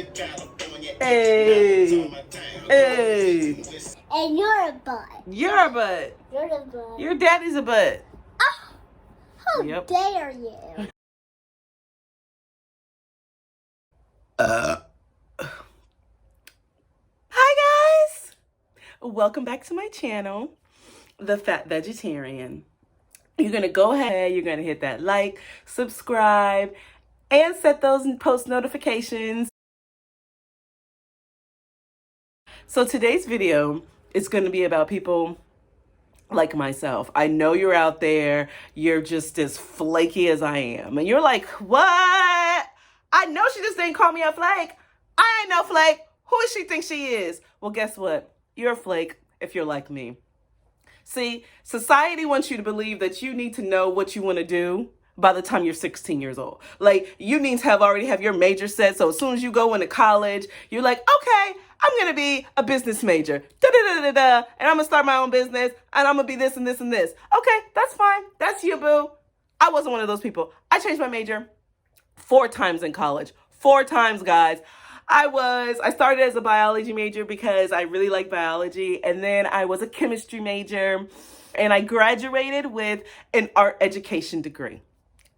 Hey. Hey. And you're a butt. You're a butt. You're a butt. Your daddy's a butt. Oh, how Yep. dare you? Hi guys. Welcome back to my channel, The Fat Vegetarian. You're going to go ahead, you're going to hit that like, subscribe, and set those post notifications. So today's video is going to be about people like myself. I know you're out there, you're just as flaky as I am. And you're like, what? I know she just didn't call me a flake. I ain't no flake. Who does she think she is? Well, guess what? You're a flake if you're like me. See, society wants you to believe that you need to know what you want to do by the time you're 16 years old. Like, you need to already have your major set. So as soon as you go into college, you're like, okay, I'm going to be a business major. And I'm going to start my own business. And I'm going to be this and this and this. Okay, that's fine. That's you, boo. I wasn't one of those people. I changed my major 4 times in college. 4 times, guys. I started as a biology major because I really like biology. And then I was a chemistry major. And I graduated with an art education degree.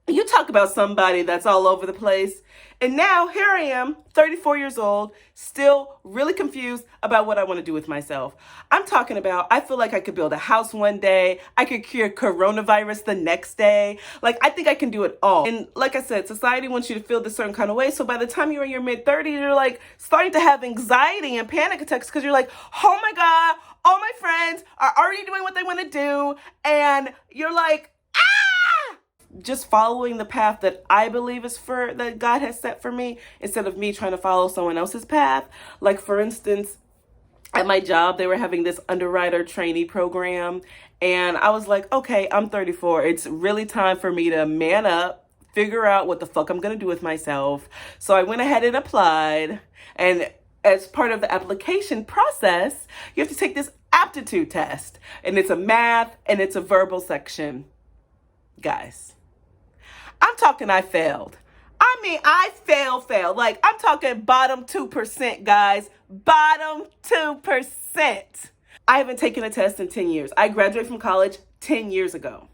You talk about somebody that's all over the place. And now here I am, 34 years old, still really confused about what I want to do with myself. I'm talking about, I feel like I could build a house one day. I could cure coronavirus the next day. Like, I think I can do it all. And like I said, society wants you to feel this certain kind of way. So by the time you're in your mid-30s, you're like starting to have anxiety and panic attacks because you're like, oh my God, all my friends are already doing what they want to do. And you're like, just following the path that I believe is that God has set for me, instead of me trying to follow someone else's path. Like, for instance, at my job, they were having this underwriter trainee program. And I was like, okay, I'm 34. It's really time for me to man up, figure out what the fuck I'm going to do with myself. So I went ahead and applied. And as part of the application process, you have to take this aptitude test. And it's a math and it's a verbal section. Guys, I'm talking I failed. I mean, I failed. Like, I'm talking bottom 2%, guys. Bottom 2%. I haven't taken a test in 10 years. I graduated from college 10 years ago.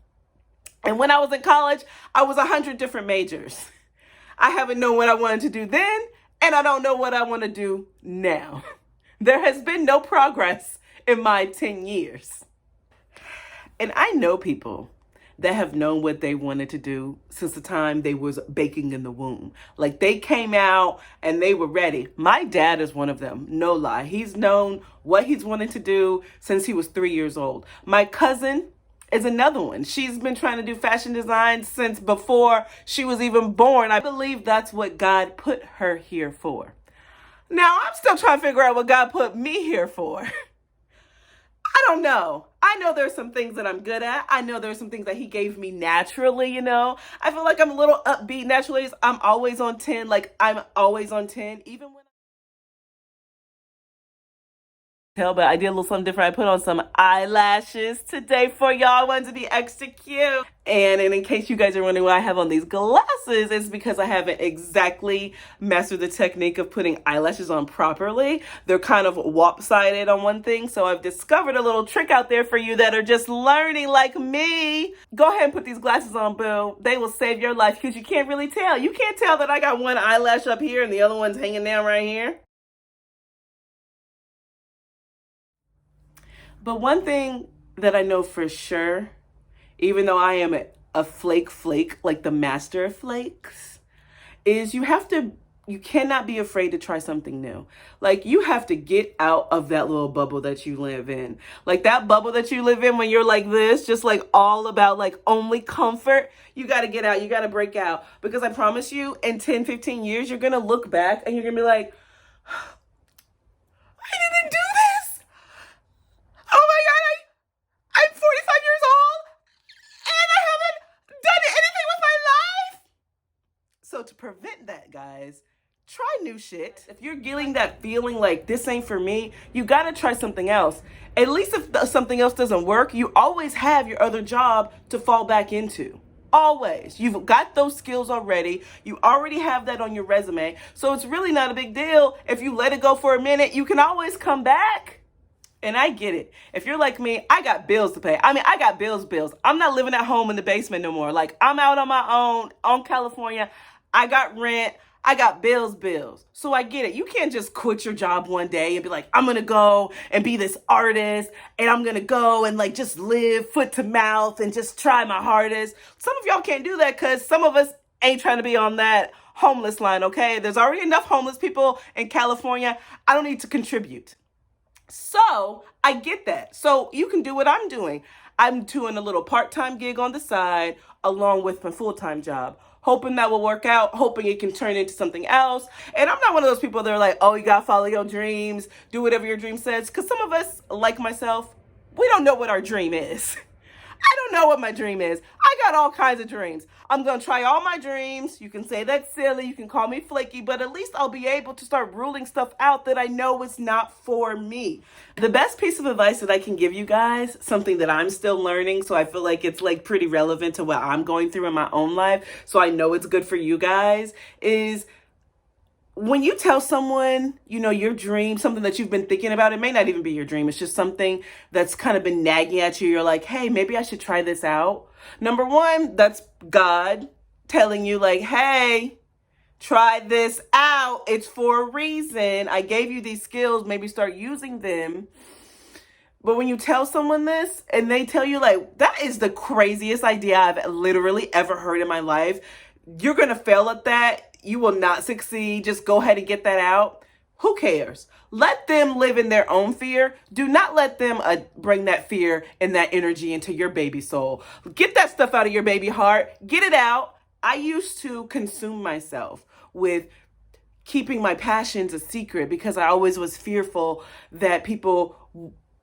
And when I was in college, I was 100 different majors. I haven't known what I wanted to do then, and I don't know what I want to do now. There has been no progress in my 10 years. And I know people that have known what they wanted to do since the time they was baking in the womb. Like, they came out and they were ready. My dad is one of them, no lie. He's known what he's wanted to do since he was 3 years old. My cousin is another one. She's been trying to do fashion design since before she was even born. I believe that's what God put her here for. Now, I'm still trying to figure out what God put me here for. I don't know. I know there's some things that I'm good at. I know there's some things that he gave me naturally, you know. I feel like I'm a little upbeat naturally. I'm always on 10. Like, I'm always on 10. Even when but I did a little something different. I put on some eyelashes today for y'all. I wanted to be extra cute. And in case you guys are wondering why I have on these glasses, it's because I haven't exactly mastered the technique of putting eyelashes on properly. They're kind of lopsided on one thing. So I've discovered a little trick out there for you that are just learning like me. Go ahead and put these glasses on, boo. They will save your life because you can't really tell. You can't tell that I got one eyelash up here and the other one's hanging down right here. But one thing that I know for sure, even though I am a flake, like the master of flakes, is you cannot be afraid to try something new. Like, you have to get out of that little bubble that you live in. Like, that bubble that you live in when you're like this, just like all about like only comfort. You got to get out. You got to break out. Because I promise you, in 10, 15 years, you're going to look back and you're going to be like, I didn't do this. Oh my God, I'm 45 years old and I haven't done anything with my life. So to prevent that, guys, try new shit. If you're getting that feeling like this ain't for me, you gotta try something else. At least if something else doesn't work, you always have your other job to fall back into. Always. You've got those skills already. You already have that on your resume. So it's really not a big deal. If you let it go for a minute, you can always come back. And I get it. If you're like me, I got bills to pay. I mean, I got bills. I'm not living at home in the basement no more. Like, I'm out on my own, on California. I got rent. I got bills. So I get it. You can't just quit your job one day and be like, I'm going to go and be this artist and I'm going to go and like just live foot to mouth and just try my hardest. Some of y'all can't do that because some of us ain't trying to be on that homeless line, okay? There's already enough homeless people in California. I don't need to contribute. So I get that. So you can do what I'm doing. I'm doing a little part-time gig on the side along with my full-time job, hoping that will work out, hoping it can turn into something else. And I'm not one of those people that are like, oh, you got to follow your dreams, do whatever your dream says. Because some of us, like myself, we don't know what our dream is. I don't know what my dream is. I got all kinds of dreams. I'm going to try all my dreams. You can say that's silly. You can call me flaky, but at least I'll be able to start ruling stuff out that I know is not for me. The best piece of advice that I can give you guys, something that I'm still learning, so I feel like it's like pretty relevant to what I'm going through in my own life, so I know it's good for you guys, is when you tell someone, you know, your dream, something that you've been thinking about, it may not even be your dream. It's just something that's kind of been nagging at you. You're like, hey, maybe I should try this out. Number one, that's God telling you like, hey, try this out. It's for a reason. I gave you these skills. Maybe start using them. But when you tell someone this and they tell you like, that is the craziest idea I've literally ever heard in my life. You're going to fail at that. You will not succeed. Just go ahead and get that out. Who cares? Let them live in their own fear. Do not let them bring that fear and that energy into your baby soul. Get that stuff out of your baby heart. Get it out. I used to consume myself with keeping my passions a secret because I always was fearful that people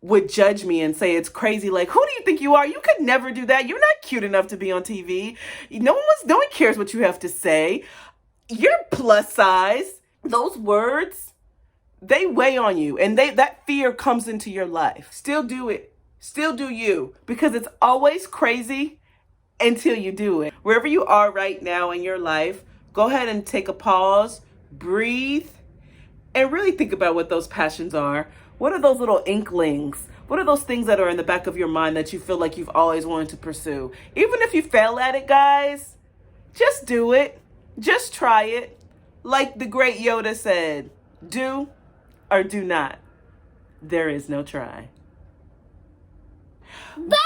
would judge me and say it's crazy. Like, who do you think you are? You could never do that. You're not cute enough to be on TV. No one cares what you have to say. You're plus size. Those words, they weigh on you, and that fear comes into your life. Still do it. Still do you, because it's always crazy until you do it. Wherever you are right now in your life, go ahead and take a pause, breathe, and really think about what those passions are. What are those little inklings? What are those things that are in the back of your mind that you feel like you've always wanted to pursue? Even if you fail at it, guys, just do it. Just try it. Like the great Yoda said, do or do not. There is no try. Bye!